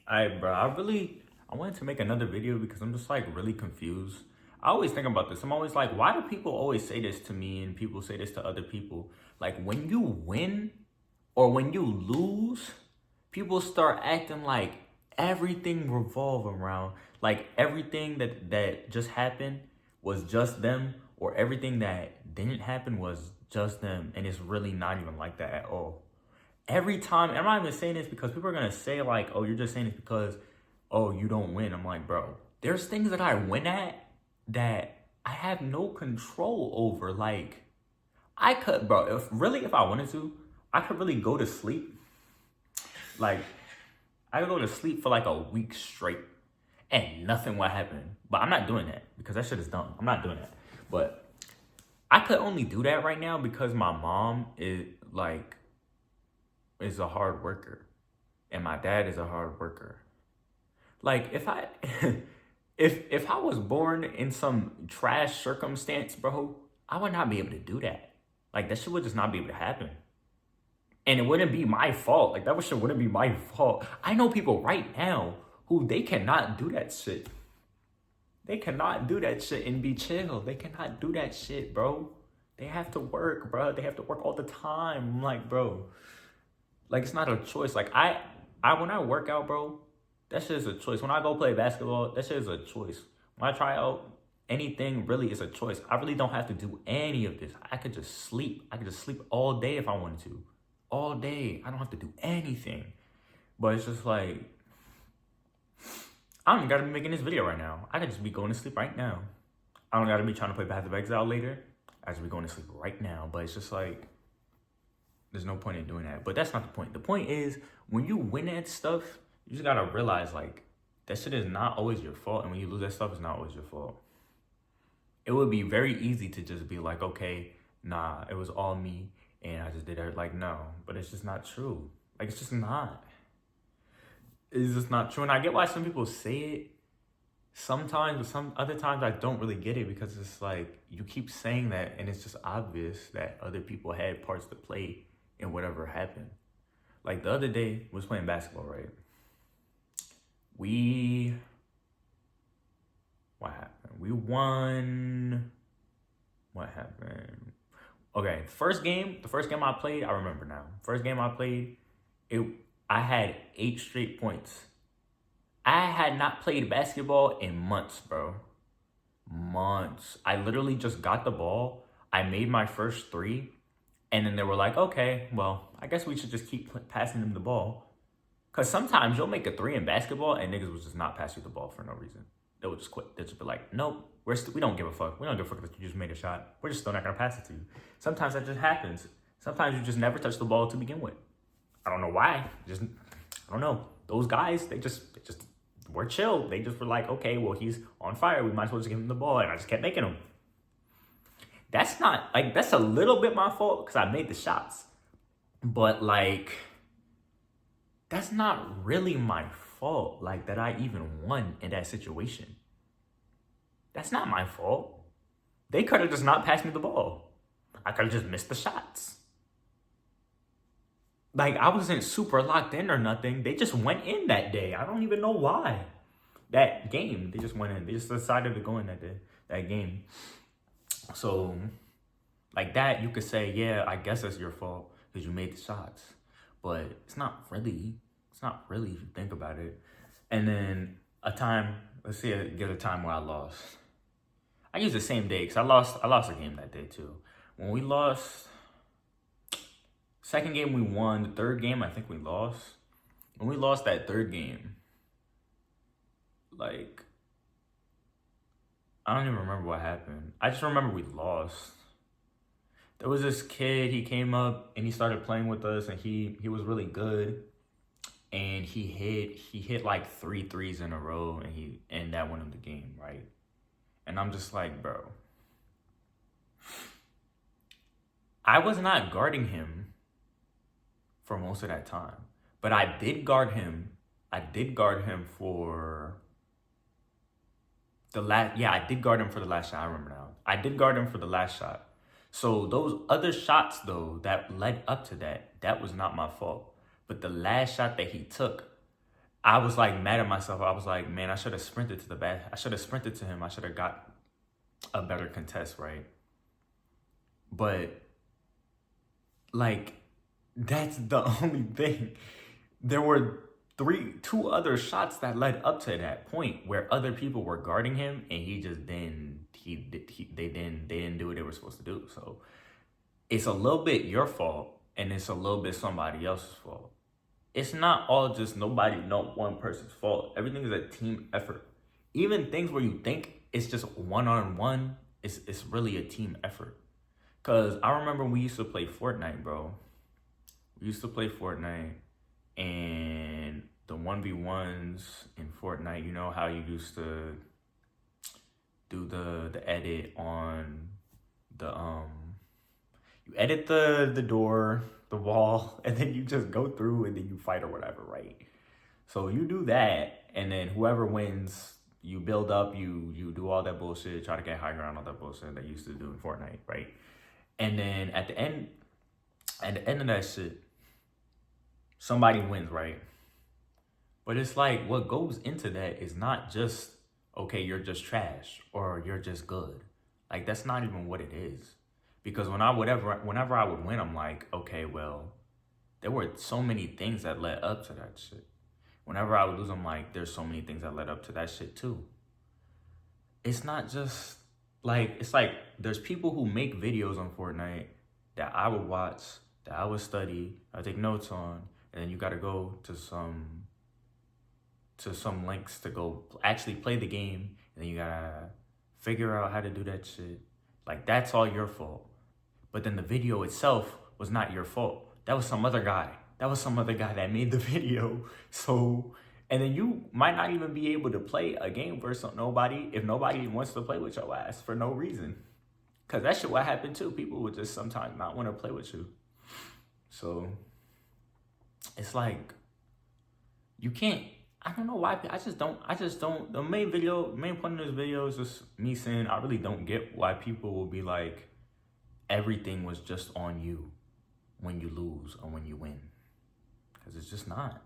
Alright, bro. I wanted to make another video because I'm just like really confused. I always think about this. I'm always like, why do people always say this to me and people say this to other people? Like when you win or when you lose, people start acting like everything revolve around like everything that just happened was just them, or everything that didn't happen was just them, and it's really not even like that at all. Every time, I'm not even saying this because people are gonna say like, oh, you're just saying this because, oh, you don't win. I'm like, bro, there's things that I win at that I have no control over. Like, I could, bro, if I wanted to, I could really go to sleep. Like, I could go to sleep for like a week straight and nothing would happen. But I'm not doing that because that shit is dumb. I'm not doing that. But I could only do that right now because my mom is a hard worker and my dad is a hard worker. Like if I if I was born in some trash circumstance, bro, I would not be able to do that. Like that shit would just not be able to happen. And it wouldn't be my fault. Like that shit wouldn't be my fault. I know people right now who they cannot do that shit. They cannot do that shit and be chill. They cannot do that shit, bro. They have to work, bro. They have to work all the time. I'm like, bro, like it's not a choice. Like I when I work out, bro, that shit is a choice. When I go play basketball, that shit is a choice. When I try out anything, really is a choice. I really don't have to do any of this. I could just sleep. I could just sleep all day if I wanted to. All day. I don't have to do anything. But it's just like I don't gotta be making this video right now. I could just be going to sleep right now. I don't gotta be trying to play Path of Exile later. I just be going to sleep right now. But it's just like there's no point in doing that. But that's not the point. The point is when you win at stuff, you just gotta realize like that shit is not always your fault. And when you lose that stuff, it's not always your fault. It would be very easy to just be like, okay, nah, it was all me and I just did it. Like, no, but it's just not true. Like, it's just not. It's just not true. And I get why some people say it sometimes, but some other times I don't really get it because it's like you keep saying that and it's just obvious that other people had parts to play in whatever happened. Like the other day, we was playing basketball, right? What happened? We won. What happened? Okay, the first game I played, I remember now. First game I played, it I had 8 straight points. I had not played basketball in months, bro. Months. I literally just got the ball. I made my first three, and then they were like, okay, well, I guess we should just keep passing them the ball. Because sometimes you'll make a three in basketball, and niggas will just not pass you the ball for no reason. They will just quit. They'll just be like, nope, we don't give a fuck. We don't give a fuck that you just made a shot. We're just still not going to pass it to you. Sometimes that just happens. Sometimes you just never touch the ball to begin with. I don't know why. I don't know. Those guys, they just were chill. They just were like, okay, well, he's on fire. We might as well just give him the ball. And I just kept making them. That's not, like, that's a little bit my fault because I made the shots. But, like, that's not really my fault, like, that I even won in that situation. That's not my fault. They could have just not passed me the ball. I could have just missed the shots. Like, I wasn't super locked in or nothing. They just went in that day. I don't even know why. That game, they just went in. They just decided to go in that day, that game. So, like that, you could say, yeah, I guess it's your fault because you made the shots. But it's not really. It's not really if you think about it. And then let's say get a time where I lost. I use the same day because I lost a game that day too. When we lost, second game we won. The third game I think we lost. When we lost that third game, like I don't even remember what happened. I just remember we lost. There was this kid, he came up and he started playing with us and he was really good. And he hit like 3 threes in a row and that won him the game, right? And I'm just like, bro, I was not guarding him for most of that time. But I did guard him. I did guard him for I did guard him for the last shot. I remember now. I did guard him for the last shot. So those other shots though that led up to that was not my fault. But the last shot that he took, I was like mad at myself. I was like, man, I should have sprinted to the bat. I should have sprinted to him. I should have got a better contest, right? But like, that's the only thing. There were two other shots that led up to that point where other people were guarding him, and he just didn't. They didn't do what they were supposed to do. So it's a little bit your fault, and it's a little bit somebody else's fault. It's not all just one person's fault. Everything is a team effort. Even things where you think it's just one-on-one, it's really a team effort. Cause I remember we used to play Fortnite, bro. We used to play Fortnite, and the 1v1s in Fortnite, you know how you used to do the edit on the you edit the door, the wall, and then you just go through and then you fight or whatever, right? So you do that, and then whoever wins, you build up, you do all that bullshit, try to get high ground, all that bullshit that you used to do in Fortnite, right? And then at the end of that shit, somebody wins, right? But it's like, what goes into that is not just, okay, you're just trash or you're just good. Like, that's not even what it is. Because whenever I would win, I'm like, okay, well, there were so many things that led up to that shit. Whenever I would lose, I'm like, there's so many things that led up to that shit too. It's not just like, it's like there's people who make videos on Fortnite that I would watch, that I would study, I would take notes on, and then you gotta go to some links to go actually play the game, and then you gotta figure out how to do that shit. Like, that's all your fault. But then the video itself was not your fault. That was some other guy. That made the video. So, and then you might not even be able to play a game versus nobody if nobody wants to play with your ass for no reason. Because that shit what happened too. People would just sometimes not want to play with you. So, it's like, you can't, I don't know why, I just don't, the main point of this video is just me saying I really don't get why people will be like, everything was just on you when you lose or when you win. Because it's just not.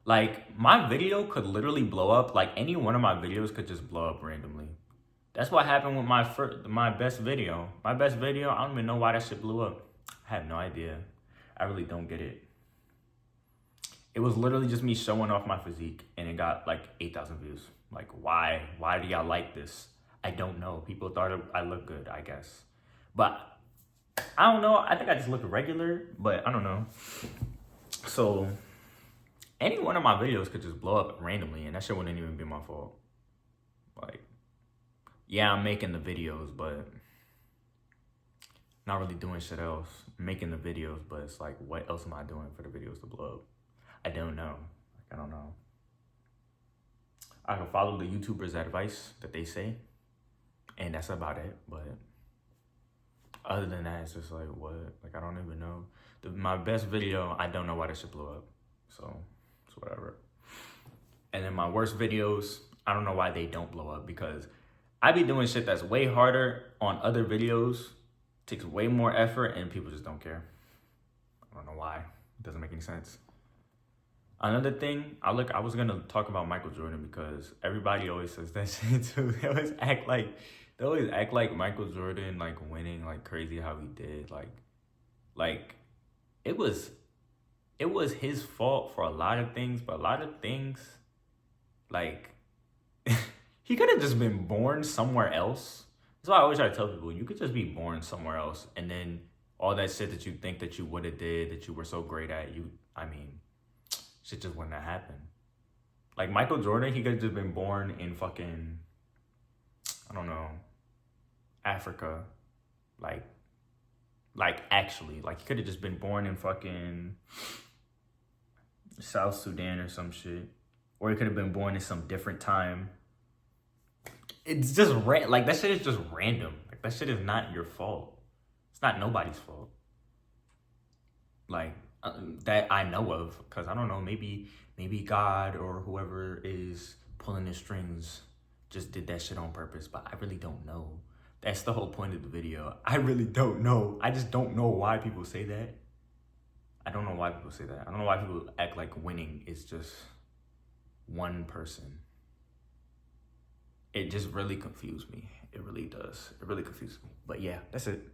Like, my video could literally blow up. Like, any one of my videos could just blow up randomly. That's what happened with my best video. My best video, I don't even know why that shit blew up. I have no idea. I really don't get it. It was literally just me showing off my physique, and it got like 8,000 views. Like, why? Why do y'all like this? I don't know. People thought I looked good, I guess. But I don't know. I think I just look regular, but I don't know. So any one of my videos could just blow up randomly, and that shit wouldn't even be my fault. Like, yeah, I'm making the videos, but not really doing shit else. Making the videos, but it's like, what else am I doing for the videos to blow up? I don't know. Like, I don't know. I can follow the YouTubers' advice that they say, and that's about it. But other than that, it's just like, what? Like, I don't even know. My best video, I don't know why that should blow up. So, it's whatever. And then my worst videos, I don't know why they don't blow up, because I be doing shit that's way harder on other videos, takes way more effort, and people just don't care. I don't know why. It doesn't make any sense. Another thing, I was gonna talk about Michael Jordan, because everybody always says that shit too. They always act like Michael Jordan, like, winning like crazy how he did. Like it was his fault for a lot of things, but a lot of things, like, he could have just been born somewhere else. That's why I always try to tell people, you could just be born somewhere else, and then all that shit that you think that you would have did, that you were so great at, shit just wouldn't have happened. Like, Michael Jordan, he could have just been born in fucking, I don't know, Africa. Actually, he could have just been born in fucking South Sudan or some shit. Or he could have been born in some different time. It's just, that shit is just random. Like, that shit is not your fault. It's not nobody's fault. That I know of, because I don't know, maybe God or whoever is pulling the strings just did that shit on purpose, but I really don't know. That's the whole point of the video. I really don't know. I just don't know why people say that. I don't know why people say that. I don't know why people act like winning is just one person. It just really confused me. It really does. It really confused me. But yeah, that's it.